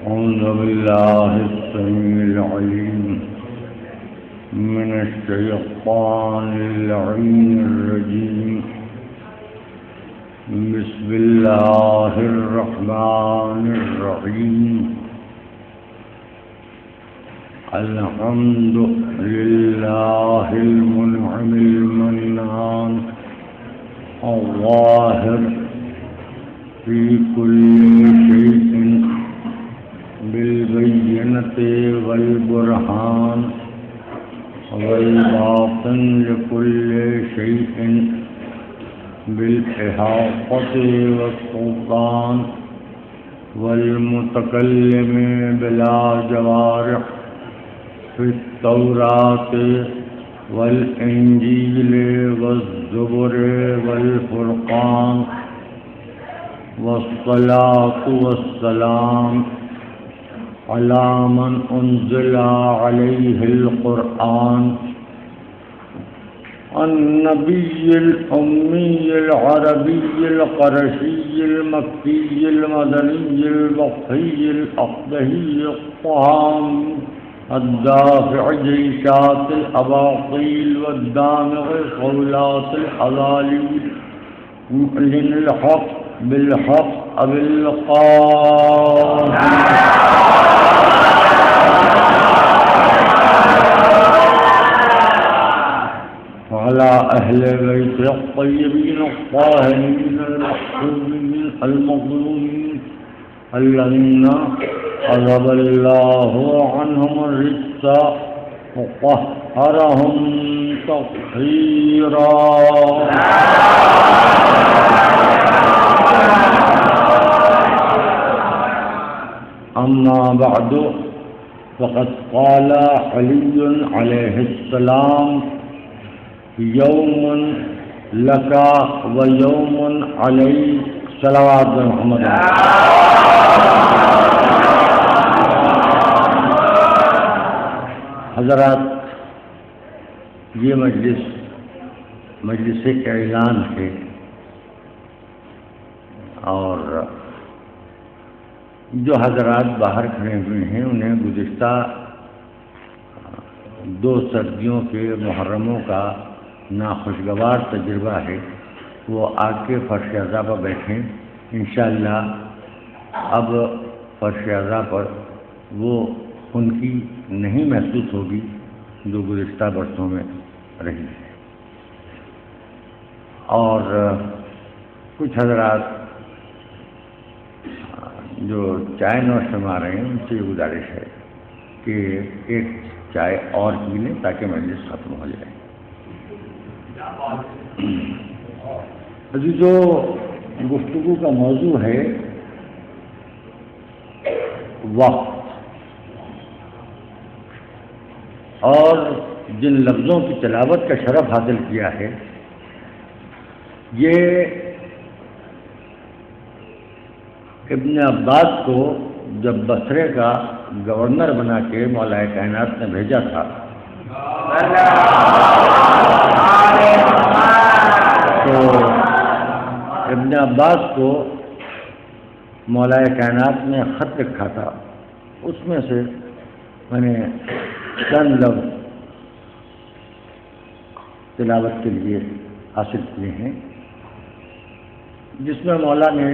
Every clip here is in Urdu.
أعوذ بالله السميع العليم من الشيطان اللعين الرجيم. بسم الله الرحمن الرحيم. الحمد لله المنعم المنان الظاهر في كل شيء بالبينة والبرهان والباطن لكل شيء بالإحاطة والسلطان والمتكلم بلا جوارح في التوراة والإنجيل والزبر والفرقان. والصلاة والسلام على من أنزل عليه القرآن النبي الأمي العربي القرشي المكي المدني البطحي الأقدهي الطعام الدافع جيشات الأباطيل والدامغ قولات الحلالين معلن الحق بالحق بالقول وعلى أهل بيت الطيبين الطاهرين المحسوبين المظلومين الذين عذب الله عنهم الرجس وطهرهم تطهيرا. أما بعد فقد قال علي عليه السلام يوم لك ويوم عليك صلوات محمد. حضرات، یہ مجلس اعلان ہے اور جو حضرات باہر کھڑے ہوئے ہیں انہیں گزشتہ 2 سردیوں کے محرموں کا ناخوشگوار تجربہ ہے. وہ آگ کے فرش اعضاء پر بیٹھیں. انشاءاللہ اب فرش اعضاء پر وہ خنکی نہیں محسوس ہوگی جو گزشتہ برسوں میں رہی ہے. اور کچھ حضرات جو چائے نوش فرما رہے ہیں ان سے یہ گزارش ہے کہ ایک چائے اور پی لیں تاکہ مجلس ختم ہو جائے. جو گفتگو کا موضوع ہے وقت، اور جن لفظوں کی تلاوت کا شرف حاصل کیا ہے یہ ابن عباس کو جب بصرے کا گورنر بنا کے مولا کائنات نے بھیجا تھا تو ابن عباس کو مولا کائنات نے خط لکھا تھا. اس میں سے میں نے چند لفظ تلاوت کے لیے حاصل کیے ہیں جس میں مولا نے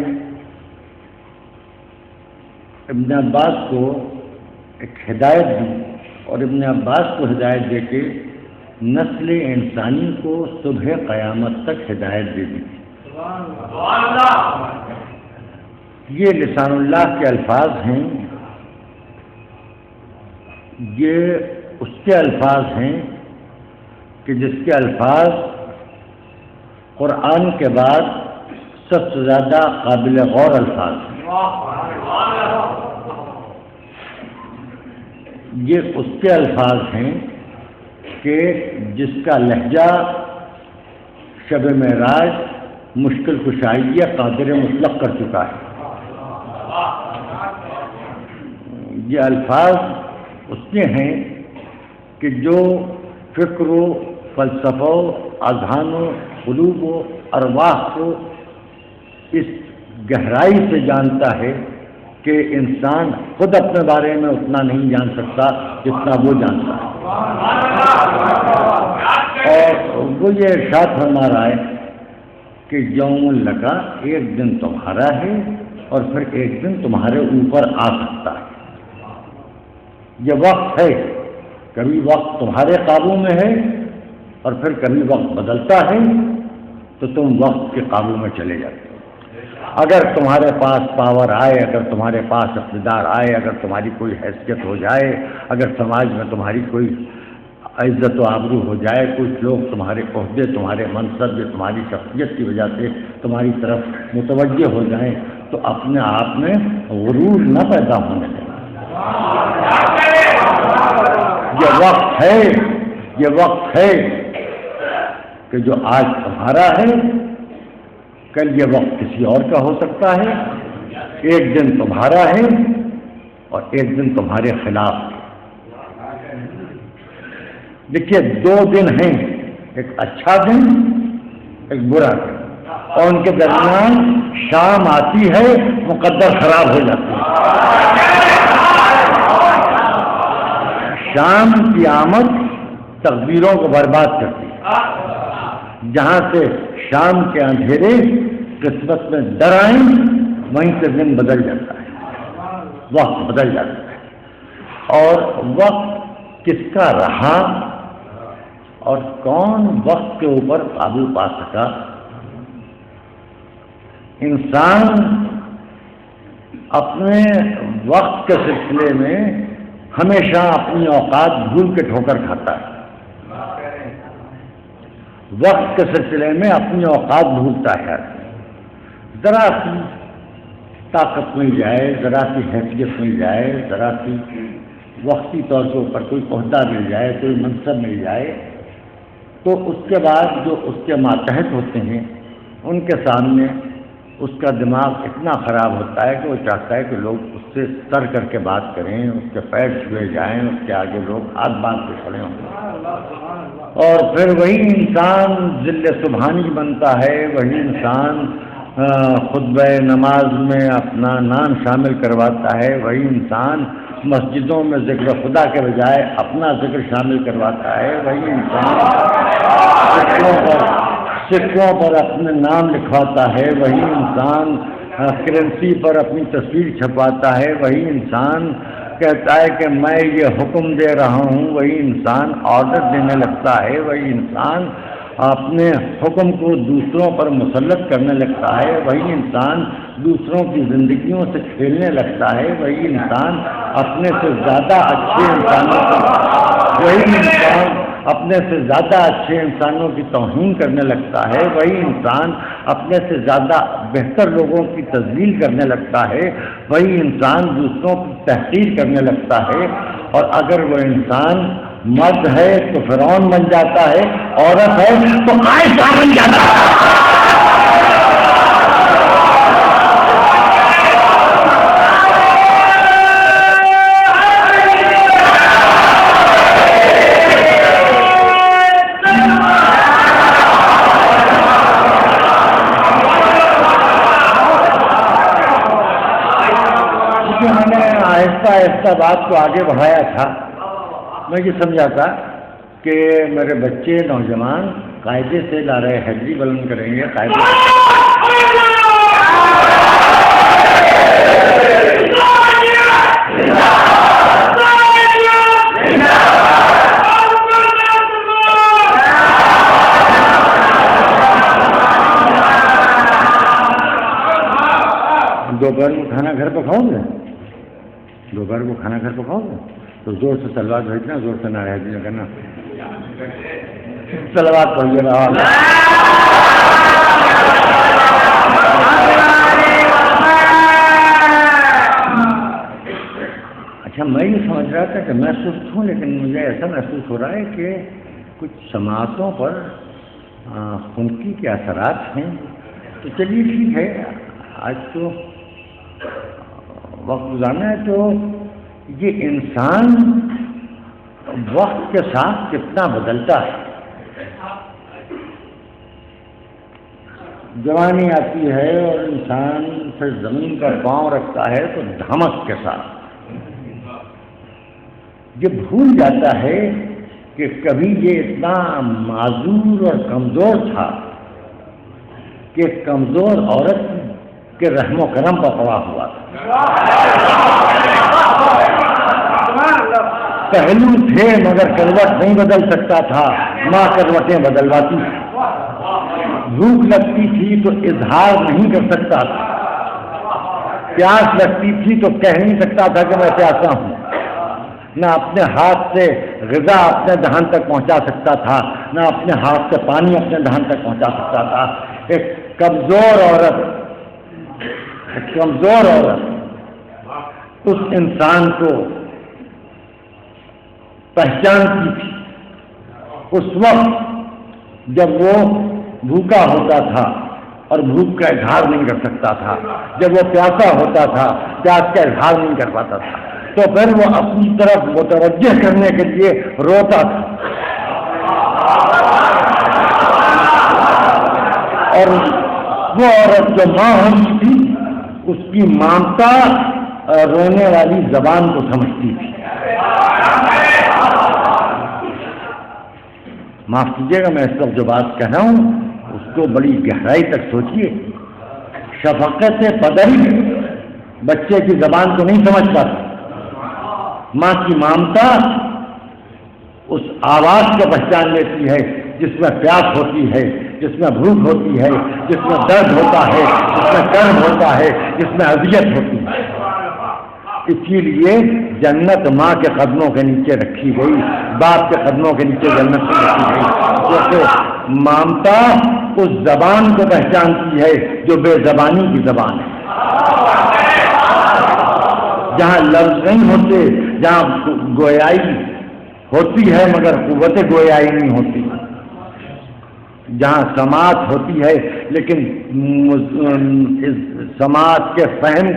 ابن عباس کو ایک ہدایت دی اور ابن عباس کو ہدایت دے کے نسل انسانی کو صبح قیامت تک ہدایت دے دی. یہ لسان اللہ کے الفاظ ہیں. یہ اس کے الفاظ ہیں کہ جس کے الفاظ قرآن کے بعد سب سے زیادہ قابل غور الفاظ ہیں. یہ اس کے الفاظ ہیں کہ جس کا لہجہ شب معراج مشکل کشائیہ قادر مطلق کر چکا ہے. یہ الفاظ اس کے ہیں کہ جو فکر و فلسفہ و اذہان و قلوب و ارواح کو اس گہرائی سے جانتا ہے کہ انسان خود اپنے بارے میں اتنا نہیں جان سکتا جتنا وہ جانتا ہے، اور وہ یہ ارشاد فرما رہا ہے کہ یوم لکا، ایک دن تمہارا ہے اور پھر ایک دن تمہارے اوپر آ سکتا ہے۔ یہ وقت ہے، کبھی وقت تمہارے قابو میں ہے اور پھر کبھی وقت بدلتا ہے تو تم وقت کے قابو میں چلے جاتے ہو۔ اگر تمہارے پاس پاور آئے، اگر تمہارے پاس اقتدار آئے، اگر تمہاری کوئی حیثیت ہو جائے، اگر سماج میں تمہاری کوئی عزت و آبرو ہو جائے، کچھ لوگ تمہارے عہدے، تمہارے منصب یا تمہاری شخصیت کی وجہ سے تمہاری طرف متوجہ ہو جائیں تو اپنے آپ میں غرور نہ پیدا ہونے دیں۔ یہ وقت ہے کہ جو آج تمہارا ہے کل یہ وقت کسی اور کا ہو سکتا ہے، ایک دن تمہارا ہے اور ایک دن تمہارے خلاف ہے۔ دیکھیے، دو دن ہیں، ایک اچھا دن ایک برا دن، اور ان کے درمیان شام آتی ہے، مقدر خراب ہو جاتی ہے۔ شام کی آمد تقدیروں کو برباد کرتی ہے۔ جہاں سے شام کے اندھیرے قسمت میں ڈر آئیں، وہیں سے دن بدل جاتا ہے، وقت بدل جاتا ہے۔ اور وقت کس کا رہا اور کون وقت کے اوپر قابو پا سکا؟ انسان اپنے وقت کے سلسلے میں ہمیشہ اپنی اوقات بھول کے ٹھوکر کھاتا ہے، وقت کے سلسلے میں اپنی اوقات بھولتا ہے۔ ذرا سی طاقت مل جائے، ذرا سی حیثیت مل جائے، ذرا سی وقتی طور کے اوپر کوئی عہدہ مل جائے، کوئی منصب مل جائے، تو اس کے بعد جو اس کے ماتحت ہوتے ہیں ان کے سامنے اس کا دماغ اتنا خراب ہوتا ہے کہ وہ چاہتا ہے کہ لوگ اس سے سر کر کے بات کریں، اس کے پیر چھوئے جائیں، اس کے آگے لوگ ہاتھ باندھ کے کھڑے ہوں، اور پھر وہی انسان ذل سبحانی بنتا ہے، وہی انسان خطبہ نماز میں اپنا نام شامل کرواتا ہے، وہی انسان مسجدوں میں ذکر خدا کے بجائے اپنا ذکر شامل کرواتا ہے، وہی انسان سکوں پر اپنے نام لکھواتا ہے، وہی انسان کرنسی پر اپنی تصویر چھپاتا ہے، وہی انسان کہتا ہے کہ میں یہ حکم دے رہا ہوں، وہی انسان آرڈر دینے لگتا ہے، وہی انسان اپنے حکم کو دوسروں پر مسلط کرنے لگتا ہے، وہی انسان دوسروں کی زندگیوں سے کھیلنے لگتا ہے، وہی انسان اپنے سے زیادہ اچھے انسانوں کو وہی انسان اپنے سے زیادہ اچھے انسانوں کی توہین کرنے لگتا ہے، وہی انسان اپنے سے زیادہ بہتر لوگوں کی تذلیل کرنے لگتا ہے، وہی انسان دوسروں کی تحقیر کرنے لگتا ہے، اور اگر وہ انسان مرد ہے تو فرعون بن جاتا ہے، عورت ہے تو عائشہ بن جاتا ہے۔ میں نے آہستہ آہستہ بات کو آگے بڑھایا تھا، میں یہ سمجھا تھا کہ میرے بچے نوجوان قاعدے سے نعرہ حیدری بلند کریں گے، قاعدے دوپہر کو کھانا گھر پہ کھاؤ گے؟ دوپہر کو کھانا گھر پہ کھاؤ گے تو زور سے تلوار بھیجنا، زور سے نعرہ حیدری کرنا، تلوار پڑھیے رہا۔ اچھا، میں یہ سمجھ رہا تھا کہ میں سست ہوں، لیکن مجھے ایسا محسوس ہو رہا ہے کہ کچھ سماعتوں پر خنکی کے اثرات ہیں، تو چلیے ٹھیک ہے، آج تو وقت گزارنا ہے، تو یہ انسان وقت کے ساتھ کتنا بدلتا ہے۔ جوانی آتی ہے اور انسان سے زمین پر پاؤں رکھتا ہے تو دھمک کے ساتھ یہ بھول جاتا ہے کہ کبھی یہ اتنا معذور اور کمزور تھا کہ کمزور عورت کے رحم و کرم پر پڑا ہوا تھا. پہلو تھے مگر کروٹ نہیں بدل سکتا تھا، ماں کروٹیں بدلواتی تھی. بھوک لگتی تھی تو اظہار نہیں کر سکتا تھا، پیاس لگتی تھی تو کہہ نہیں سکتا تھا کہ میں پیاسا ہوں. نہ اپنے ہاتھ سے غذا اپنے دہن تک پہنچا سکتا تھا، نہ اپنے ہاتھ سے پانی اپنے دہن تک پہنچا سکتا تھا. ایک کمزور عورت اس انسان کو پہچانتی تھی. اس وقت جب وہ بھوکا ہوتا تھا اور بھوک کا اظہار نہیں کر سکتا تھا، جب وہ پیاسا ہوتا تھا پیاس کا اظہار نہیں کر پاتا تھا، تو پھر وہ اپنی طرف متوجہ کرنے کے لیے روتا تھا. اور وہ عورت جو ماں ہوتی تھی اس کی مامتا رونے والی زبان کو سمجھتی تھی. معاف کیجیے گا میں اس وقت جو بات کہہ رہا ہوں اس کو بڑی گہرائی تک سوچیے. شفقت پدری بچے کی زبان کو نہیں سمجھ پاتا. ماں کی مامتا اس آواز کو پہچان لیتی ہے جس میں پیاس ہوتی ہے، جس میں بھوک ہوتی ہے، جس میں درد ہوتا ہے، جس میں کرب ہوتا ہے، جس میں اذیت ہوتی ہے. اسی لیے جنت ماں کے قدموں کے نیچے رکھی گئی، باپ کے قدموں کے نیچے جنت رکھی گئی. جیسے مامتا اس زبان کو پہچانتی ہے جو بے زبانی کی زبان ہے، جہاں لفظ نہیں ہوتے، جہاں گویائی ہوتی ہے مگر قوت گویائی نہیں ہوتی، جہاں سماعت ہوتی ہے لیکن سماعت کے فہم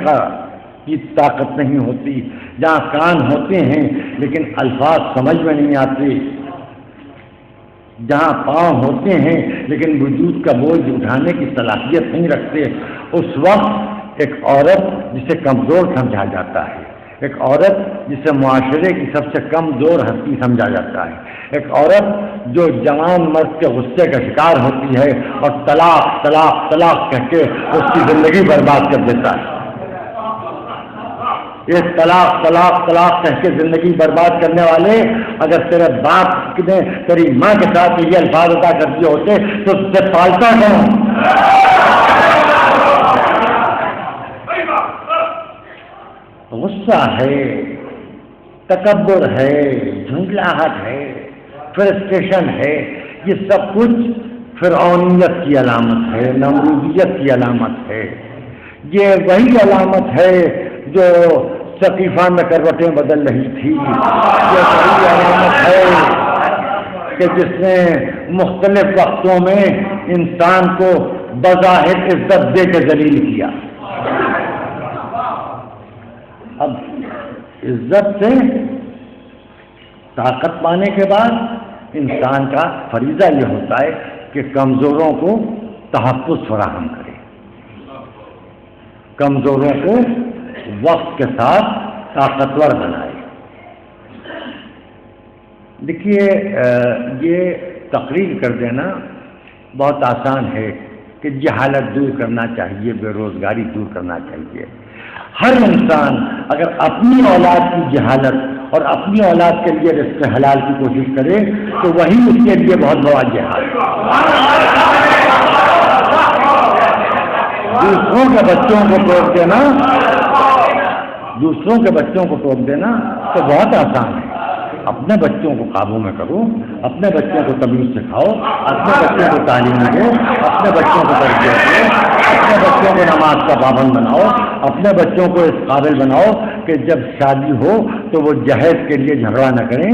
کی طاقت نہیں ہوتی، جہاں کان ہوتے ہیں لیکن الفاظ سمجھ میں نہیں آتے، جہاں پاؤں ہوتے ہیں لیکن وجود کا بوجھ اٹھانے کی صلاحیت نہیں رکھتے. اس وقت ایک عورت جسے کمزور سمجھا جاتا ہے، ایک عورت جسے معاشرے کی سب سے کمزور ہستی سمجھا جاتا ہے، ایک عورت جو جوان مرد کے غصے کا شکار ہوتی ہے اور طلاق طلاق طلاق کہہ کے اس کی زندگی برباد کر دیتا ہے. یہ طلاق طلاق طلاق کہہ کے زندگی برباد کرنے والے اگر تیرے باپ نے تیری ماں کے ساتھ یہ الفاظ ادا کر دیے ہوتے تو اس سے پالتا کون؟ غصہ ہے، تکبر ہے، جھنجلاہٹ ہے، فرسٹریشن ہے، یہ سب کچھ فرعونیت کی علامت ہے، نمرودیت کی علامت ہے. یہ وہی علامت ہے جو ثقیفہ میں کروٹیں بدل رہی تھی. یہ وہی علامت ہے کہ جس نے مختلف وقتوں میں انسان کو بظاہر عزت دے کے ذلیل کیا. اب عزت سے طاقت پانے کے بعد انسان کا فریضہ یہ ہوتا ہے کہ کمزوروں کو تحفظ فراہم کرے، کمزوروں کو وقت کے ساتھ طاقتور بنائے. دیکھیے یہ تقریر کر دینا بہت آسان ہے کہ جہالت دور کرنا چاہیے، بے روزگاری دور کرنا چاہیے. ہر انسان اگر اپنی اولاد کی جہالت اور اپنی اولاد کے لیے رزق حلال کی کوشش کرے تو وہی اس کے لیے بہت بڑا جہاد. دوسروں کے بچوں کو ٹوک دینا، دوسروں کے بچوں کو ٹوک دینا تو بہت آسان ہے. اپنے بچوں کو قابو میں کرو، اپنے بچوں کو تمیز سکھاؤ، اپنے بچوں کو تعلیم دو، اپنے بچوں کو تربیت دو، اپنے بچوں کو نماز کا پابند بناؤ، اپنے بچوں کو اس قابل بناؤ کہ جب شادی ہو تو وہ جہیز کے لیے جھگڑا نہ کریں.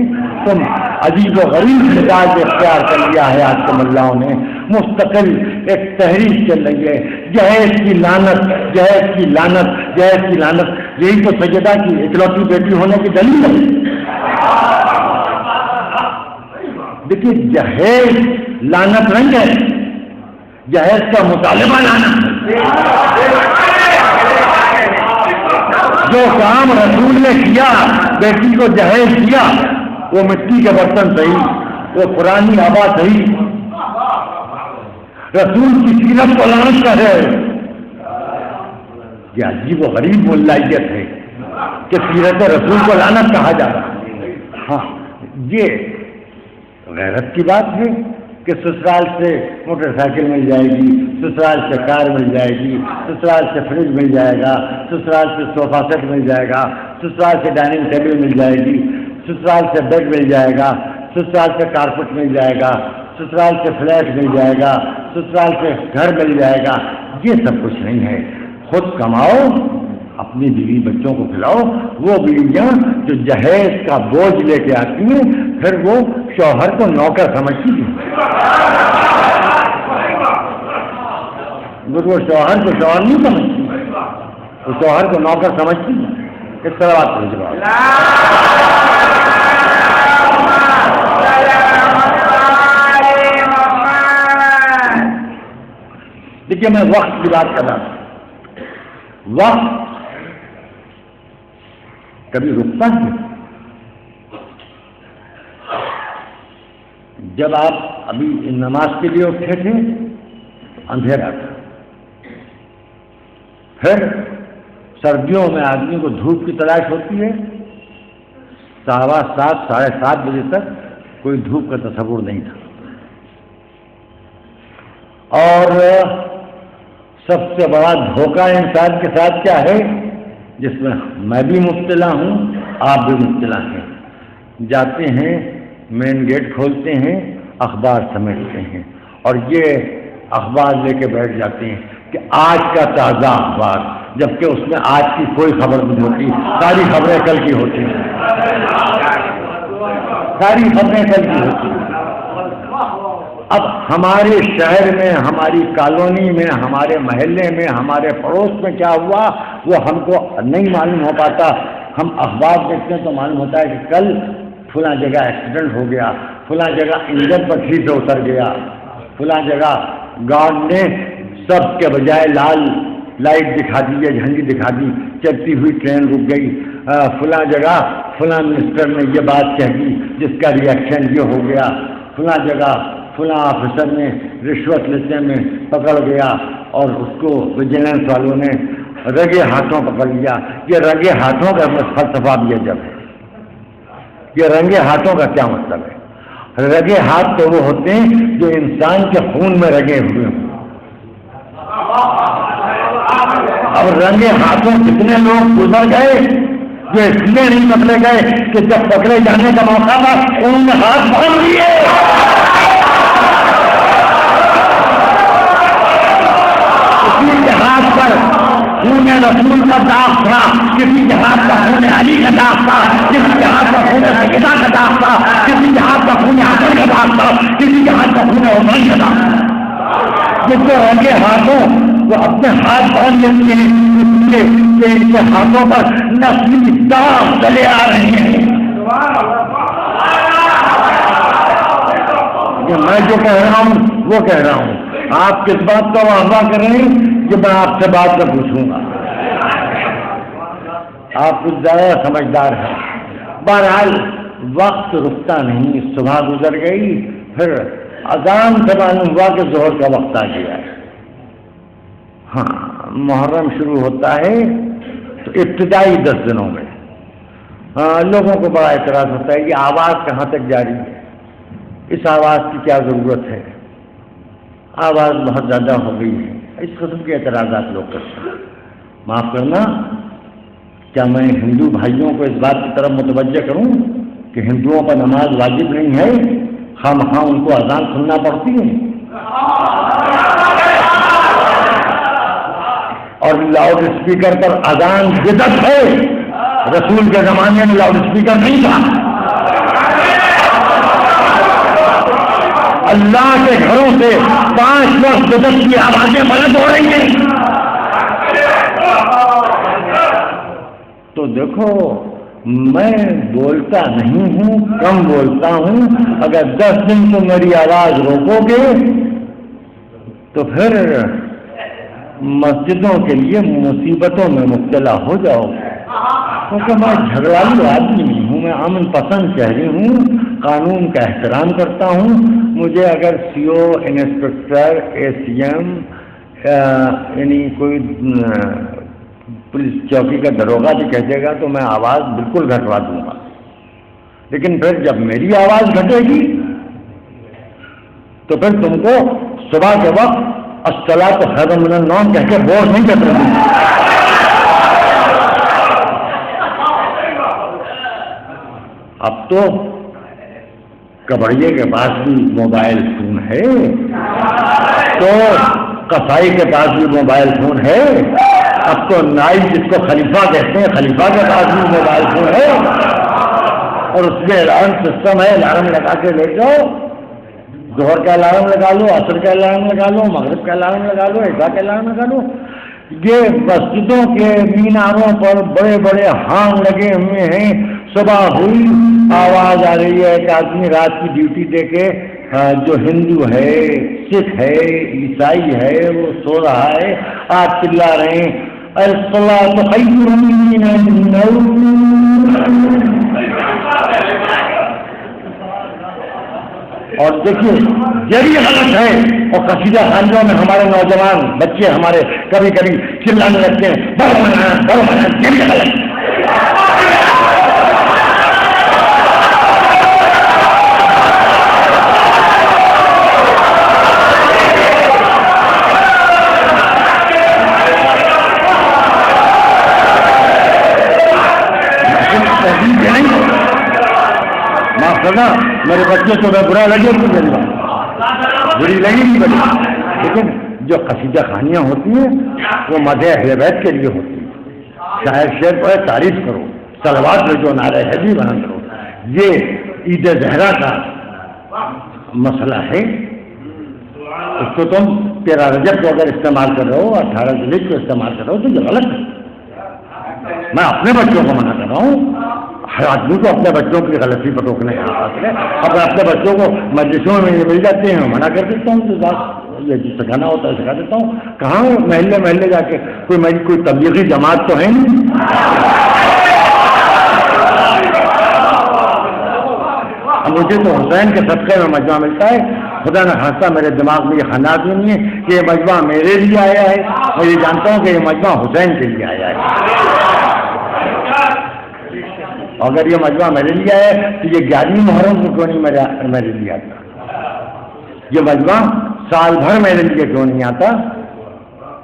تم عجیب و غریب مزاج اختیار کر لیا ہے آج کے ملاؤں نے، مستقل ایک تحریک چل رہی ہے، جہیز کی لعنت، جہیز کی لعنت، جہیز کی لعنت. یہی تو سیدہ کی اکلوتی بیٹی ہونے کی دلیل ہے. دیکھیے جہیز لعنت نہیں ہے، جہیز کا مطالبہ لانا. جو کام رسول نے کیا، بیٹی کو جہیز دیا، وہ مٹی کے برتن صحیح، وہ پرانی آبا صحیح، رسول کی سیرت کو لعنت کر رہے. یہ عجیب و غریب ملائیت ہے کہ سیرت رسول کو لعنت کہا جا رہا ہے. ہاں یہ غیرت کی بات ہے کہ سسرال سے موٹر سائیکل مل جائے گی، سسرال سے کار مل جائے گی، سسرال سے فریج مل جائے گا، سسرال سے صوفہ سیٹ مل جائے گا، سسرال سے ڈائننگ ٹیبل مل جائے گی، سسرال سے بیڈ مل جائے گا، سسرال سے کارپیٹ مل جائے گا، سسرال سے فلیٹ مل جائے گا، سسرال سے گھر مل جائے گا. یہ سب کچھ نہیں ہے. خود کماؤ، اپنی بیوی بچوں کو کھلاؤ. وہ بیویاں جو جہیز کا بوجھ لے کے آتی ہیں پھر وہ شوہر کو نوکر سمجھتی ہیں. وہ شوہر کو شوہر نہیں سمجھتی، وہ شوہر کو نوکر سمجھتی ہیں. اس طرح بات کریں جواب. دیکھیے میں وقت کی بات کر رہا ہوں. وقت کبھی رکتا ہے. جب آپ ابھی نماز کے لیے اٹھے تھے اندھیرا تھا، پھر سردیوں میں آدمی کو دھوپ کی تلاش ہوتی ہے. 7:15 7:30 بجے تک کوئی دھوپ کا تصور نہیں تھا. اور سب سے بڑا دھوکہ انسان کے ساتھ کیا ہے، جس میں میں بھی مبتلا ہوں، آپ بھی مبتلا ہیں. جاتے ہیں مین گیٹ کھولتے ہیں، اخبار سمیٹتے ہیں اور یہ اخبار لے کے بیٹھ جاتے ہیں کہ آج کا تازہ اخبار، جبکہ اس میں آج کی کوئی خبر نہیں ہوتی. ساری خبریں کل کی ہوتی ہیں، ساری خبریں کل کی ہوتی ہیں. اب ہمارے شہر میں، ہماری کالونی میں، ہمارے محلے میں، ہمارے پڑوس میں کیا ہوا وہ ہم کو نہیں معلوم ہو پاتا. ہم اخبار دیکھتے ہیں تو معلوم ہوتا ہے کہ کل فلاں جگہ ایکسیڈنٹ ہو گیا، فلاں جگہ انجن پٹری سے اتر گیا، فلاں جگہ گارڈ نے سب کے بجائے لال لائٹ دکھا دی ہے، جھنڈی دکھا دی، چلتی ہوئی ٹرین رک گئی. فلاں جگہ فلاں منسٹر نے یہ بات کہہ دی جس کا ریئیکشن یہ ہو گیا. فلاں جگہ فلاں آفیسر نے رشوت لیتے میں پکڑ گیا اور اس کو وجیلنس والوں نے رگے ہاتھوں پکڑ لیا. یہ رگے ہاتھوں کا فلسفہ بھی ہے. جب یہ رنگے ہاتھوں کا کیا مطلب ہے؟ رگے ہاتھ تو وہ ہوتے ہیں جو انسان کے خون میں رگے ہوئے ہوں. اب رنگے ہاتھوں کتنے لوگ گزر گئے جو اس لیے نہیں پکڑے گئے کہ جب پکڑے جانے کا موقع تھا انہوں نے ہاتھ باندھ لیے. کسی کے ہاتھ پر خون رسول کا داغ تھا، کسی کے ہاتھ کا خون علی کا داغ تھا، کسی کے ہاتھ کا خون سیدہ کا داغ تھا، کسی کے ہاتھ کا خون حسن کا داغ تھا، کسی کے ہاتھ کا خون عثمان کا داغ تھا. جس کو رنگے ہاتھوں وہ اپنے ہاتھ باندھ لیتے ہیں اس لیے کہ ان کے ہاتھوں پر نسلی داغ چلے آ رہے ہیں. میں جو کہہ رہا ہوں وہ کہہ رہا ہوں. آپ کس بات کا واضح کر رہے ہیں کہ میں آپ سے بات کر پوچھوں گا. آپ کچھ زیادہ سمجھدار ہیں. بہرحال وقت رکتا نہیں. صبح گزر گئی، پھر اذان سے معلوم ہوا کہ ظہر کا وقت آ گیا ہے. ہاں محرم شروع ہوتا ہے تو ابتدائی 10 دنوں میں لوگوں کو بڑا اعتراض ہوتا ہے یہ آواز کہاں تک جاری ہے، اس آواز کی کیا ضرورت ہے، آواز بہت زیادہ ہو گئی ہے. اس قسم کے اعتراضات لوگ کرتے ہیں. معاف کرنا، کیا میں ہندو بھائیوں کو اس بات کی طرف متوجہ کروں کہ ہندوؤں پر نماز واجب نہیں ہے، خواہ مخواہ ان کو اذان سننا پڑتی ہے، اور لاؤڈ اسپیکر پر اذان بدعت ہے. رسول کے زمانے میں لاؤڈ اسپیکر نہیں تھا. اللہ کے گھروں سے 5 وقت بدعت کی آوازیں بلند ہو رہی ہیں. تو دیکھو میں بولتا نہیں ہوں، کم بولتا ہوں. اگر 10 دن تو میری آواز روکو گے تو تو پھر مسجدوں کے لیے مصیبتوں میں مبتلا ہو جاؤ گے، کیونکہ میں جھگڑالو آدمی نہیں ہوں، میں امن پسند شہری ہوں، قانون کا احترام کرتا ہوں۔ مجھے اگر سی او، انسپکٹر، اے سی ایم یعنی کوئی پولیس چوکی کا دروغہ بھی کہہ دے گا تو میں آواز بالکل گھٹوا دوں گا، لیکن پھر جب میری آواز گھٹے گی تو پھر تم کو صبح کے وقت الصلاۃ خیر من النوم کہہ کے بور نہیں کر رہی۔ اب تو کبڑیے کے پاس بھی موبائل فون ہے، تو قصائی کے پاس بھی موبائل فون ہے، اب تو نائی جس کو خلیفہ کہتے ہیں خلیفہ کے پاس بھی موبائل فون ہے، اور اس میں الارم سسٹم ہے، الارم لگا کے لے جاؤ، ظہر کا الارم لگا لو، عصر کا الارم لگا لو، مغرب کا الارم لگا لو، عشاء کا الارم لگا لو۔ یہ مسجدوں کے میناروں پر بڑے بڑے ہارن لگے ہوئے ہیں، صبح ہوئی آواز آ رہی ہے کہ آدمی رات کی ڈیوٹی دے کے جو ہندو ہے، سکھ ہے، عیسائی ہے، وہ سو رہا ہے، آپ چلا رہے ہیں الصلاۃ خیر من النوم۔ اور دیکھیے یہ بھی غلط ہے، اور قصیدہ خانیوں میں ہمارے نوجوان بچے ہمارے کبھی کبھی چلانے لگتے ہیں بڑو منا، یہ بھی غلط ہے۔ میرے بچے تو میں برا لگے بری لگی نہیں بڑی، لیکن جو قصیدہ خانیاں ہوتی ہیں وہ مدح اہل بیت کے لیے ہوتی ہیں، شاعر شعر پر تعریف کرو، صلوات میں جو نعرہ حیدری بیان کرو۔ یہ عید زہرا کا مسئلہ ہے، اس کو تم 13 رجب کو اگر استعمال کر رہے ہو، 18 ذوالحجہ کو استعمال کر رہے ہو تو یہ غلط ہے۔ میں اپنے بچوں کو منع کر رہا ہوں، ہر آدمی کو اپنے بچوں کی غلطی پر روکنے کا حق ہے۔ اب میں اپنے بچوں کو مجلسوں میں یہ مل جاتے ہیں منع کر دیتا ہوں، تو بات یہ سکھانا ہوتا ہے سکھا دیتا ہوں۔ کہاں محلے محلے جا کے میری کوئی تبلیغی جماعت تو ہے نہیں۔ مجھے تو حسین کے صدقے میں مجمع ملتا ہے، خدا نہ خواستہ میرے دماغ میں یہ خیالات بھی نہیں ہے کہ یہ مجمع میرے لیے آیا ہے، میں یہ جانتا ہوں کہ یہ مجمع حسین کے لیے آیا ہے۔ اگر یہ مجمع میرے لیے آیا ہے تو یہ 11ویں محرم کو کیوں نہیں میرے لیے آتا؟ یہ مجمع سال بھر میرے لیے کیوں نہیں آتا؟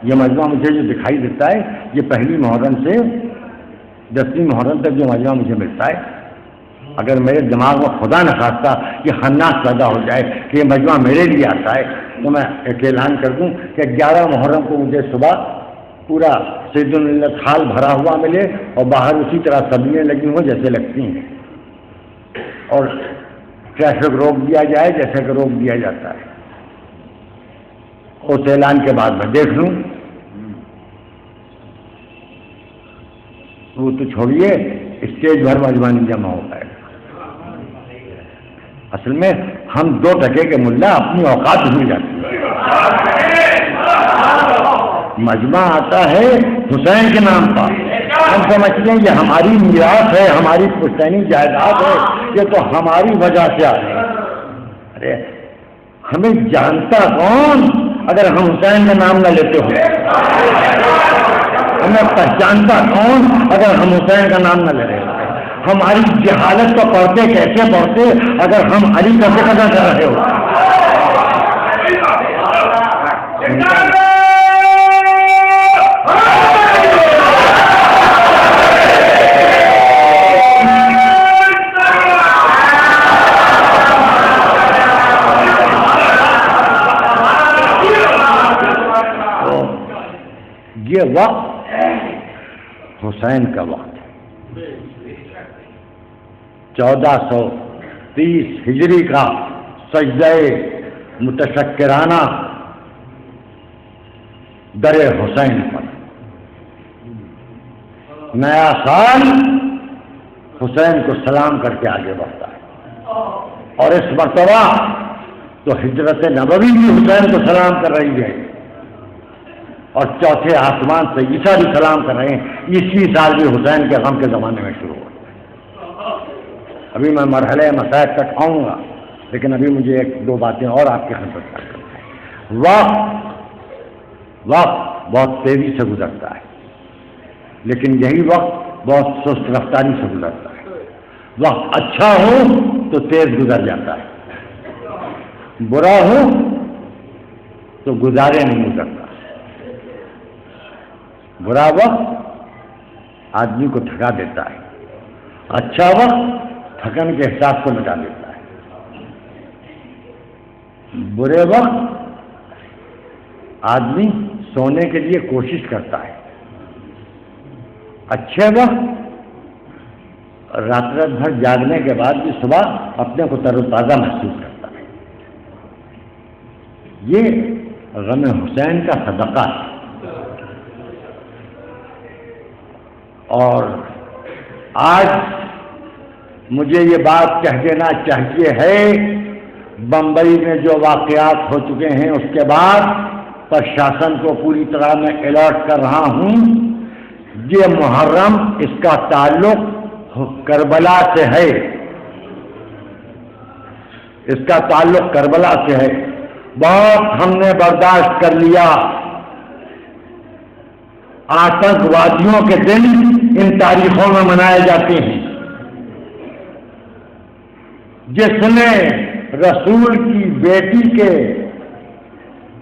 یہ مجمع مجھے جو دکھائی دیتا ہے یہ 1 محرم سے 10 محرم تک جو مجمع مجھے ملتا ہے، اگر میرے دماغ میں خدا نہ خواستہ یہ خناس پیدا ہو جائے کہ یہ مجمع میرے لیے آتا ہے تو میں ایک اعلان کر دوں کہ 11 محرم کو مجھے صبح پورا سید الملت ہال بھرا ہوا ملے اور باہر اسی طرح سبزیاں لگی ہوں جیسے لگتی ہیں، اور ٹریفک روک دیا جائے جیسے کہ روک دیا جاتا ہے۔ اس اعلان کے بعد میں دیکھ لوں، وہ تو چھوڑیے اسٹیج بھر مجمع نہیں جمع ہو پائے گا۔ اصل میں ہم 2 ٹکے کے ملا اپنی اوقات بھول جاتے ہیں۔ مجمع آتا ہے حسین کے نام پر، ہم سمجھتے ہیں یہ ہماری میراث ہے، ہماری پشتینی جائیداد ہے، یہ تو ہماری وجہ سے آ رہے ہیں۔ ارے ہمیں جانتا کون اگر ہم حسین کا نام نہ لیتے ہو؟ ہمیں پہچانتا کون اگر ہم حسین کا نام نہ لے رہے؟ ہماری جہالت کو پڑھتے کیسے پڑھتے اگر ہم علی کا ذکر نہ کر رہے ہو؟ یہ وقت حسین کا وقت ہے، 1430 ہجری کا سجدہ متشکرانہ در حسین پر نیا سال حسین کو سلام کر کے آگے بڑھتا ہے، اور اس مرتبہ تو ہجرت نبوی بھی حسین کو سلام کر رہی ہے۔ اور چوتھے آسمان سے عیسیٰ علیہ السلام کر رہے ہیں. 21 سال بھی حسین کے غم کے زمانے میں شروع ہو. ابھی میں مرحلہ مسائل تک آؤں گا، لیکن ابھی مجھے ایک دو باتیں اور آپ کی خدمت کرنا ہے. وقت بہت تیزی سے گزرتا ہے، لیکن یہی وقت بہت سست رفتاری سے گزرتا ہے. وقت اچھا ہو تو تیز گزر جاتا ہے، برا ہو تو گزارے نہیں گزرتا. برا وقت آدمی کو تھکا دیتا ہے، اچھا وقت تھکن کے احساس کو مٹا دیتا ہے. برے وقت آدمی سونے کے لیے کوشش کرتا ہے، اچھے وقت رات بھر جاگنے کے بعد بھی صبح اپنے کو تر و تازہ محسوس کرتا ہے. یہ غم حسین کا صدقہ ہے. اور آج مجھے یہ بات کہہ دینا چاہیے ہے، بمبئی میں جو واقعات ہو چکے ہیں اس کے بعد پرشاسن کو پوری طرح میں الرٹ کر رہا ہوں. یہ محرم اس کا تعلق کربلا سے ہے، اس کا تعلق کربلا سے ہے. بہت ہم نے برداشت کر لیا. آتنکوادیوں کے دن ان تاریخوں میں منائے جاتے ہیں. جس نے رسول کی بیٹی کے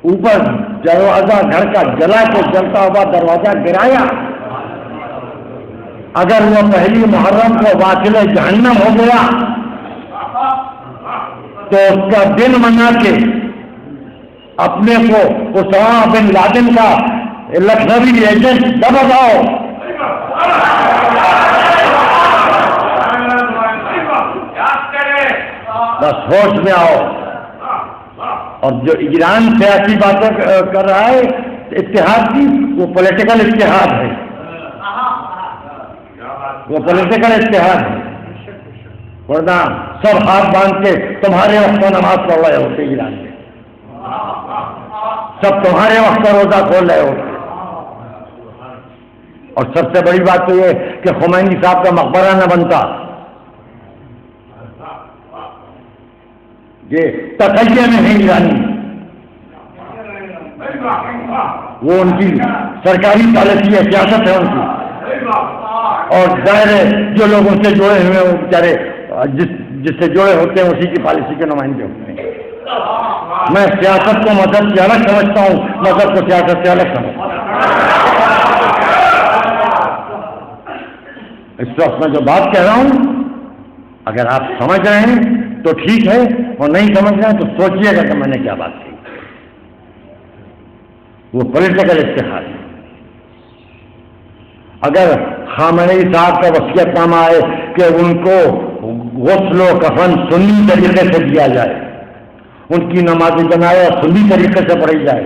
اوپر دروازہ گھر کا جلا کے جلتا ہوا دروازہ گرایا، اگر وہ پہلی محرم کو واصل جہنم ہو گیا تو اس کا دن منا کے اپنے کو اسامہ بن لادن کا لکھنوی ایجنٹ دباؤ. بس ہوش میں آؤ. اور جو ایران سیاسی باتیں کر رہا ہے اتحاد کی، وہ پولیٹیکل اتحاد ہے، وہ پولیٹیکل اتحاد ہے. ورنہ سب ہاتھ باندھ کے تمہارے وقت میں نماز پڑھ رہے ہوتے ایران میں، سب تمہارے وقت میں روزہ کھول رہے ہوتے. اور سب سے بڑی بات تو یہ کہ خمینی صاحب کا مقبرہ نہ بنتا. یہ تقیہ میں ہے ایرانی، وہ ان کی سرکاری پالیسی ہے، سیاست ہے ان کی. اور ظاہر ہے جو لوگ ان سے جڑے ہوئے ہیں وہ بیچارے جس سے جڑے ہوتے ہیں اسی کی پالیسی کے نمائندے ہوتے ہیں. میں سیاست کو مذہب سے الگ سمجھتا ہوں، مذہب کو سیاست سے الگ سمجھتا ہوں. اس وقت میں جو بات کہہ رہا ہوں اگر آپ سمجھ رہے ہیں تو ٹھیک ہے، اور نہیں سمجھ رہے ہیں تو سوچیے گا کہ میں نے کیا بات کی. وہ پولیٹیکل اتحاد ہے. اگر خامنئی صاحب کا وصیت نامہ ہے کہ ان کو غسل و کفن سنی طریقے سے دیا جائے، ان کی نماز جنازہ اور سنی طریقے سے پڑھی جائے،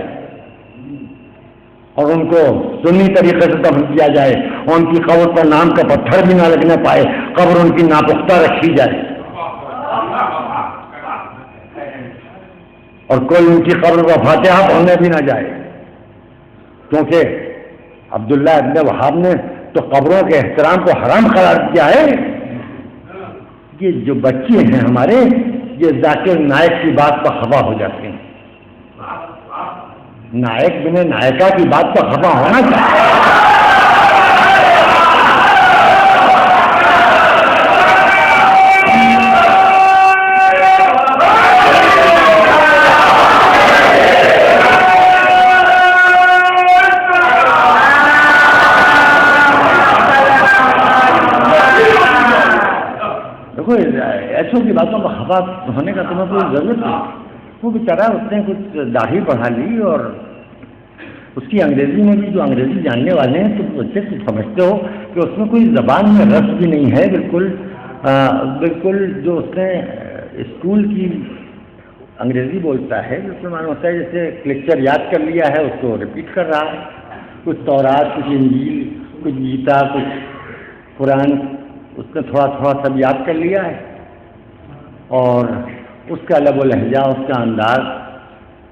اور ان کو سنی طریقے سے دفن کیا جائے، اور ان کی قبر پر نام کا پتھر بھی نہ لگنے پائے، قبر ان کی ناپختہ رکھی جائے، اور کوئی ان کی قبر پر فاتحہ پڑھنے بھی نہ جائے. کیونکہ عبداللہ ابن وہاب نے تو قبروں کے احترام کو حرام قرار دیا ہے. یہ جو بچے ہیں ہمارے، یہ ذاکر نائک کی بات پر خفا ہو جاتے ہیں. نائک بن نائکہ کی بات پر خفا ہونا چاہیے. ایسوں کی باتوں کا خفا ہونے کا تمہیں کوئی ضرورت نہیں. وہ بیچارہ اس نے کچھ داڑھی بڑھا لی، اور اس کی انگریزی میں بھی جو انگریزی جاننے والے ہیں تو بچے کچھ سمجھتے ہو کہ اس میں کوئی زبان میں رس بھی نہیں ہے. بالکل جو اس نے اسکول کی انگریزی بولتا ہے اس میں معلوم ہوتا ہے جیسے لیکچر یاد کر لیا ہے اس کو ریپیٹ کر رہا ہے. کچھ تورات، کچھ انجیل، کچھ گیتا، کچھ قرآن اس نے تھوڑا تھوڑا سب یاد کر لیا ہے. اور اس کا لب و لہجہ، اس کا انداز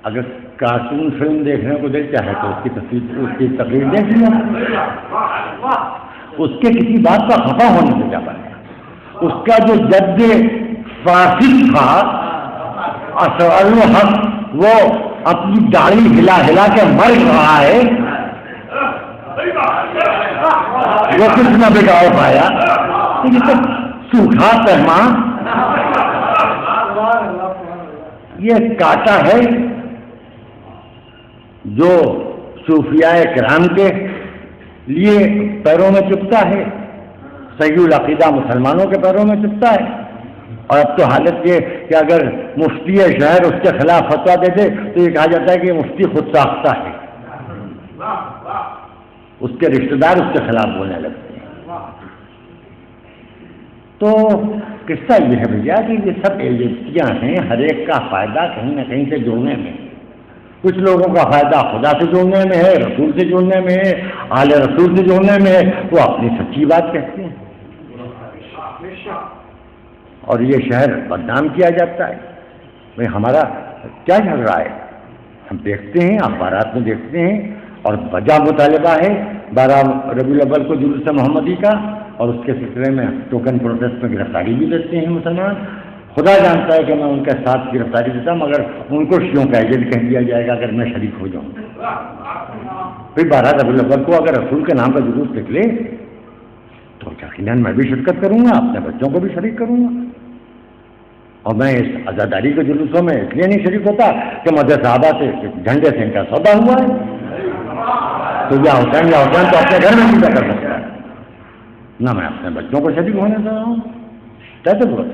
اگر کارٹون فلم دیکھنے کو دیکھتا ہے تو اس کی تقریر دیکھ لیا، اس کے کسی بات کا خفا ہونے سے کیا بنے گا؟ اس کا جو جد فاسد تھا اسرار الحق، وہ اپنی داڑھی ہلا ہلا کے مر رہا ہے، وہ کچھ نہ بگاڑ پایا، یہ تو سوکھا پیمان، یہ کاٹا ہے جو صوفیاء کرام کے لیے پیروں میں چپتا ہے، صحیح العقیدہ مسلمانوں کے پیروں میں چپتا ہے۔ اور اب تو حالت یہ کہ اگر مفتی شہر اس کے خلاف فتویٰ دے دے تو یہ کہا جاتا ہے کہ یہ مفتی خود ساختہ ہے، اس کے رشتہ دار اس کے خلاف بولنے لگتے ہیں۔ تو قصہ یہ ہے بھیا کہ یہ سب ایجنسیاں ہیں، ہر ایک کا فائدہ کہیں نہ کہیں سے جڑنے میں، کچھ لوگوں کا فائدہ خدا سے جڑنے میں ہے، رسول سے جڑنے میں ہے، آل رسول سے جڑنے میں ہے، وہ اپنی سچی بات کہتے ہیں اور یہ شہر بدنام کیا جاتا ہے۔ بھائی ہمارا کیا چل رہا ہے ہم دیکھتے ہیں، اخبارات میں دیکھتے ہیں، اور وجہ مطالبہ ہے 12 ربیع الاول کو جلوس محمدی کا، اور اس کے سلسلے میں ٹوکن پروٹیسٹ میں گرفتاری بھی دیتے ہیں مسلمان۔ خدا جانتا ہے کہ میں ان کے ساتھ گرفتاری دیتا مگر ان کو شیعوں کا ایجنٹ کہہ دیا جائے گا اگر میں شریک ہو جاؤں۔ پھر 12 ربیع الاول کو اگر رسول کے نام کا جلوس نکلے تو یقیناً میں بھی شرکت کروں گا، اپنے بچوں کو بھی شریک کروں گا۔ اور میں اس عزاداری کے جلوسوں میں اس لیے نہیں شریک ہوتا کہ مدد صحابہ سے جھنڈے سے ان کا سودا ہوا ہے، تو یا حسین تو اپنے گھر میں پوجا کر سکتا ہے، نہ میں اپنے بچوں کو شریک ہونے دے رہا ہوں، کیسے بول؟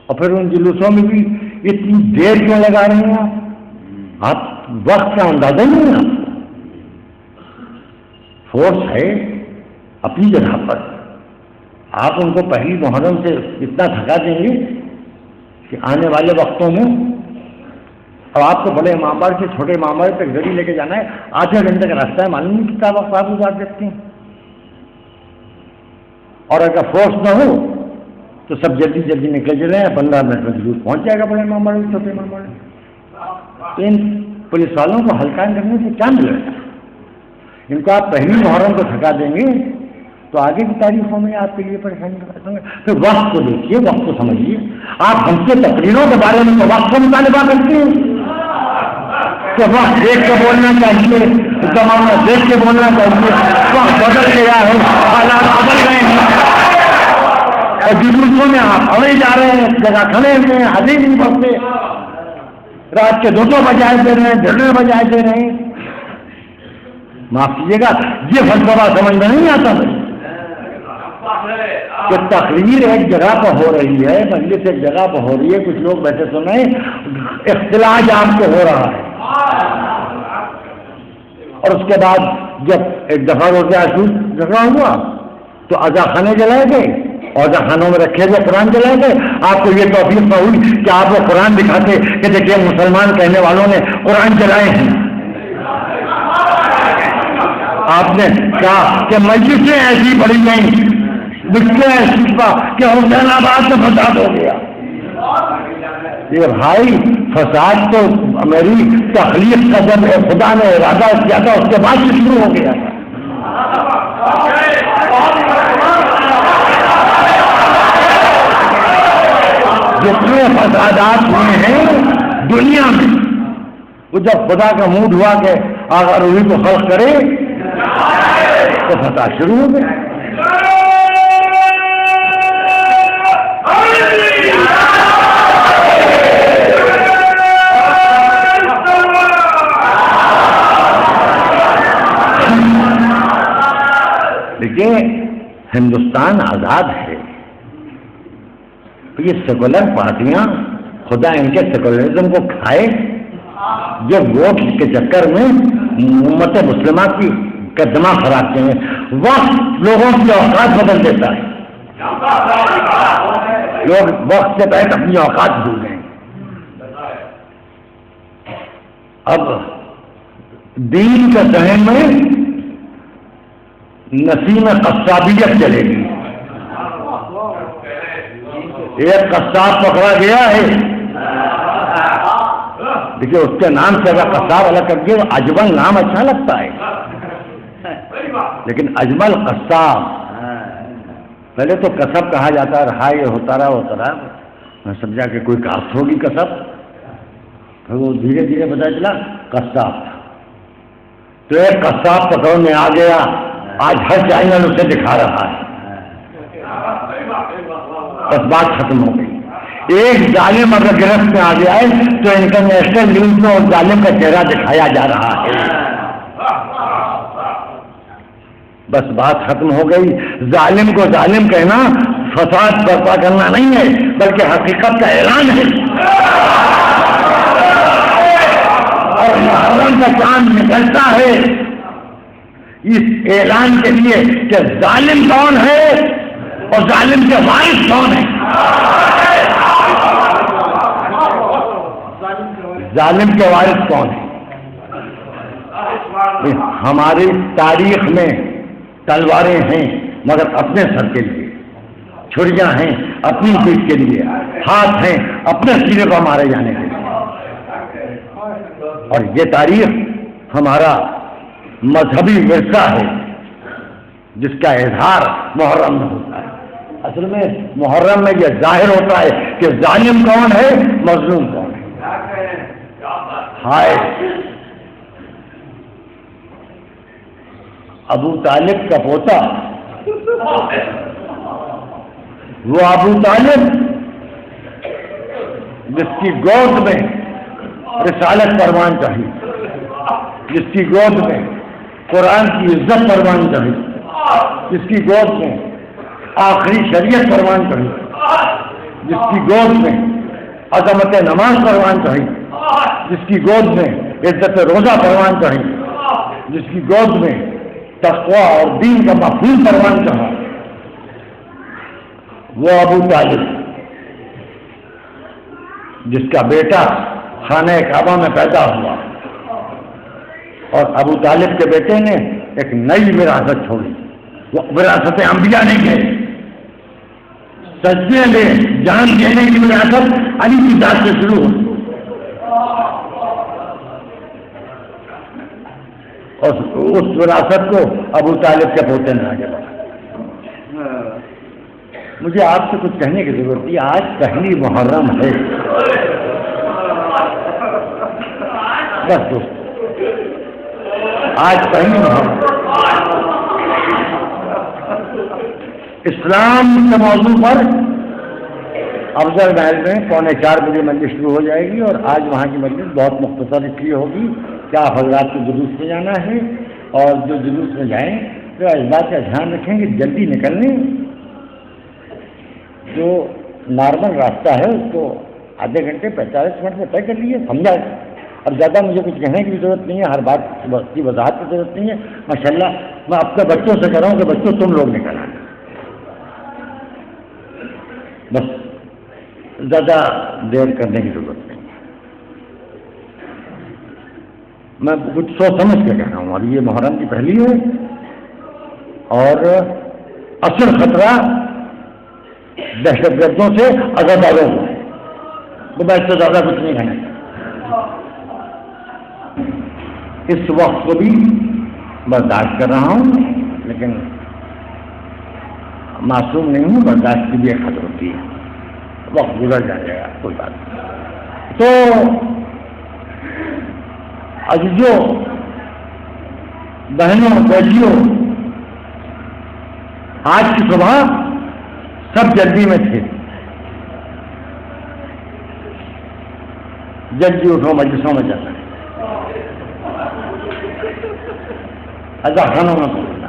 اور پھر ان جلوسوں میں بھی اتنی دیر کیوں لگا رہے ہیں آپ وقت کا اندازہ ہی نہیں ہے۔ فورس ہے اپنی جگہ پر، آپ ان کو پہلی محرم سے اتنا تھکا دیں گے کہ آنے والے وقتوں میں، اور آپ کو بڑے امام سے چھوٹے امام تک گاڑی لے کے جانا ہے، آدھے گھنٹے کا راستہ ہے، معلوم نہیں کتنا وقت آپ گزار دیتے ہیں۔ اور اگر فورس نہ ہو تو سب جلدی جلدی نکل چلے ہیں، 15 منٹ میں جلوس پہنچ جائے گا بڑے امام چھوٹے امام۔ تو ان پولیس والوں کو ہلکان کرنے سے کیا ملے گا؟ ان کو آپ پہلی محرم کو تھکا دیں گے تو آگے کی تاریخوں میں آپ کے لیے پریشانی کریں گے۔ پھر وقت کو دیکھیے، وقت کو سمجھیے۔ آپ ہم سے تقریروں کے بارے میں تو وقت کا مطالبہ کرتے ہیں کہ وقت دیکھ کے بولنا چاہیے، زمانہ دیکھ کے بولنا چاہیے، وقت بدل گیا ہے، حالات بدل گئے ہیں، اور جلوسوں میں آپ ہمیں جا رہے ہیں، جگہ کھڑے ہوئے ہیں، حدیث نہیں پڑھتے، رات کے 2 بجائے دے رہے ہیں، 1:30 بجائے دے رہے ہیں۔ معاف کیجیے گا، یہ فلسفہ سمجھ میں نہیں آتا کہ تقریر ایک جگہ پہ ہو رہی ہے، مجلس ایک جگہ پہ ہو رہی ہے، کچھ لوگ بیٹھے سنیں، اختلاج آپ کو ہو رہا ہے، اور اس کے بعد جب ایک دفعہ روزہ عاشور جھگڑا ہوا تو عزا خانے جلائے گئے، اور عزا خانوں میں رکھے ہوئے قرآن جلائے گئے۔ آپ کو یہ توفیق نہ ہوئی کہ آپ وہ قرآن دکھاتے کہ دیکھیے مسلمان کہنے والوں نے قرآن جلائے ہیں۔ آپ نے کہا کہ مجلسیں ایسی پڑی گئیں، بچے ایسی کہ حسین آباد میں فساد ہو گیا۔ یہ بھائی فساد تو میری تخلیق کا جب خدا نے ارادہ کیا تھا اس کے بعد سے شروع ہو گیا۔ جتنے فسادات ہوئے ہیں دنیا میں، وہ جب خدا کا موڈ ہوا کہ اگر انہیں کو خلق کرے تو فساد شروع ہو گیا۔ دیکھیے ہندوستان آزاد ہے، تو یہ سیکولر پارٹیاں خدا ان کے سیکولرزم کو کھائے، جو ووٹ کے چکر میں امت مسلمہ کی دماغ خراب ہیں، وقت لوگوں کی اوقات بدل دیتا ہے، لوگ وقت سے پہلے اپنی اوقات بھول گئے۔ اب دین کے ذہن میں نسیم قصابیت چلے گی۔ ایک قصاب پکڑا گیا ہے، دیکھیے اس کے نام سے اگر قصاب الگ کر دیا اجمل نام اچھا لگتا ہے، لیکن اجمل قصاب پہلے تو قصب کہا جاتا رہا، یہ ہوتا رہا، میں سمجھا کہ کوئی کاسٹ ہوگی قصب، پھر وہ دھیرے دھیرے پتا چلا قصاب تھا، تو ایک قصاب پکڑ میں آ گیا، آج ہر چینل اسے دکھا رہا ہے، بس بات ختم ہو گئی۔ ایک ظالم اگر گرفت میں آ گیا ہے تو انٹرنیشنل نیوز میں اس ظالم کا چہرہ دکھایا جا رہا ہے، بس بات ختم ہو گئی۔ ظالم کو ظالم کہنا فساد برپا کرنا نہیں ہے، بلکہ حقیقت کا اعلان ہے، اور محرم کا چاند نکلتا ہے اس اعلان کے لیے کہ ظالم کون ہے اور ظالم کے وارث کون ہے۔ ظالم کے وارث کون ہے؟ ہماری تاریخ میں تلواریں ہیں مگر اپنے سر کے لیے، چھریاں ہیں اپنی پیٹھ کے لیے، ہاتھ ہیں اپنے سینے کو مارے جانے کے لیے، اور یہ تاریخ ہمارا مذہبی ورثہ ہے جس کا اظہار محرم میں ہوتا ہے۔ اصل میں محرم میں یہ ظاہر ہوتا ہے کہ ظالم کون ہے، مظلوم کون ہے۔ ہائے ابو طالب کا پوتا، وہ ابو طالب جس کی گود میں رسالت پروان چاہیے، جس کی گود میں قرآن کی عزت پروان چاہیے، جس کی گود میں آخری شریعت پروان چاہیے، جس کی گود میں عظمت نماز پروان چاہیے، جس کی گود میں عزت روزہ پروان چاہیے، جس کی گود میں تقویٰ اور دین کا مفہوم پروان چاہا، وہ ابو طالب جس کا بیٹا خانہ کعبہ میں پیدا ہوا، اور ابو طالب کے بیٹے نے ایک نئی وراثت چھوڑی، وہ وراثت انبیاء نہیں گئے، سجدے میں جان دینے کی وراثت علی کی ذات سے شروع ہوئی، اور اس وراثت کو ابو طالب کے پوتے نے آگے بڑھا۔ مجھے آپ سے کچھ کہنے کی ضرورت نہیں، آج پہلی محرم ہے، بس دوست آج پہلی محرم، اسلام کے موضوع پر افضل محل میں 3:45 بجے مجلس شروع ہو جائے گی، اور آج وہاں کی مجلس بہت مختصر اس لیے ہوگی کہ آپ حضرات کو جلوس میں جانا ہے، اور جو جلوس میں جائیں تو اس بات کا دھیان رکھیں کہ جلدی نکلنے، جو نارمل راستہ ہے اس کو آدھے گھنٹے 45 منٹ میں طے کر لیے، سمجھا۔ اب زیادہ مجھے کچھ کہنے کی بھی ضرورت نہیں ہے، ہر بات کی وضاحت کی ضرورت نہیں ہے، ماشاءاللہ میں اپنے بچوں سے کہہ رہا ہوں کہ بچوں تم لوگ نکل آنا، بس زیادہ دیر کرنے کی ضرورت نہیں ہے، میں کچھ سوچ سمجھ کے کہہ رہا ہوں۔ ابھی یہ محرم کی پہلی ہے، اور اصل خطرہ دہشت گردوں سے عزاداروں کو، تو میں اس سے زیادہ کچھ نہیں کہنا۔ اس وقت کو بھی برداشت کر رہا ہوں، لیکن معصوم نہیں ہوں، برداشت کی بھی ایک حد ہوتی ہے، وقت گزر جائے گا، کوئی بات نہیں۔ تو عزیزوں، بہنوں، بیٹیوں، آج کی صبح سب جلدی میں تھے، جلدی اٹھو مجلسوں میں جانا، اذا خانوں میں پہنچنا،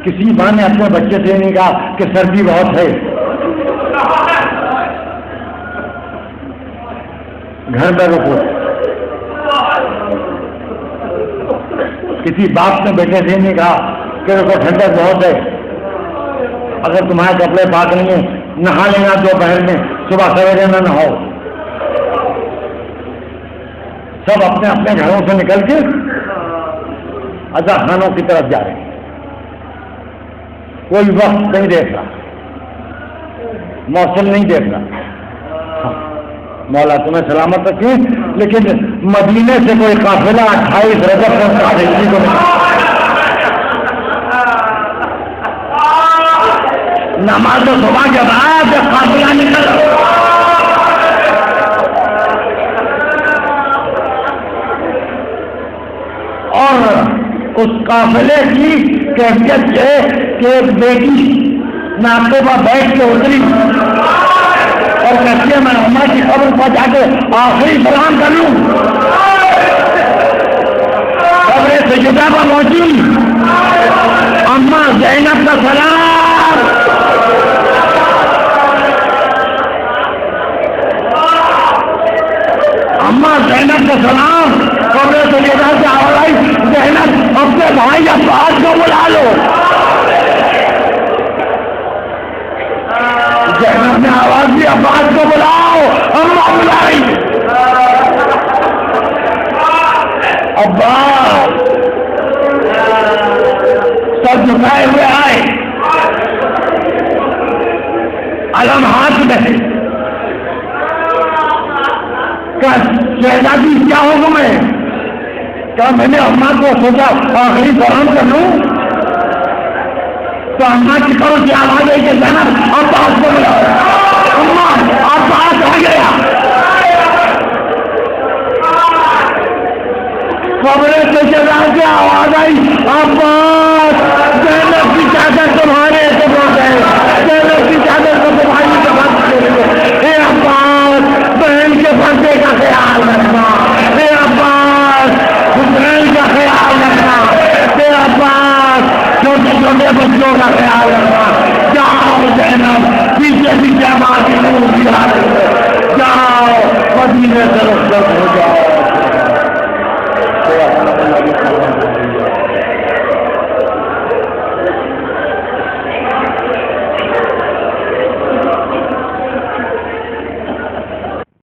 کسی ماں نے اپنے بچے سے نہیں کہا کہ سردی بہت ہے، گھر میں رکو، کسی باپ نے بیٹے سے نہیں کہا کہ رکو ٹھنڈک بہت ہے، اگر تمہارے کپڑے پاک نہیں ہیں نہا لینا دوپہر میں، صبح سویرے نہ نہاؤ۔ سب اپنے اپنے گھروں سے نکل کے عزا خانوں کی طرف جا رہے ہیں، کوئی وقت نہیں دیکھ رہا، موسم نہیں دیکھ رہا، مولا تمہیں سلامت رکھے. لیکن مدینے سے کوئی قافلہ 28 رجب کو ہجری کو نماز صبح کے بعد قافلہ نکل اور اس قافلے کی کیفیت ہے کہ ایک بیٹی ناقے پر بیٹھ کے اتری اور کہتی ہے میں اماں کی قبر پر جا کے آخری سلام کر لوں. قبر سجدہ پر پہنچی اماں زینب کا سلام. اماں زینب کا سلام قبر سجدہ سے آواز آئی زینب اپنے بھائی عباس کو بلا لو. زینب نے آواز دی عباس کو بلاؤ. اماں بلائی عباس سب جھکائے ہوئے آئے علم ہاتھ میں شہزادی کیا حکم ہے؟ کیا میں نے اماں کو سوچا آخری سلام کر لوں تو اماں کی کرو کی آواز ہے کہ زینب عباس کو بلاؤ. اماں عباس آ گیا. خبریں سے چلا کے آواز آئی عباس زینب کی چادر تمہارے سے بہت ہے. زینب کی چادر کو تمہاری سے بہت اے عباس بہن کے پردے کا خیال رکھنا. اے عباس حسین کا خیال رکھنا. اے عباس چھوٹے چھوٹے بچوں کا خیال رکھنا. جاؤ زینب پیچھے پیچھے ماں کی نور دکھا رہی ہے. جاؤ مدینے سے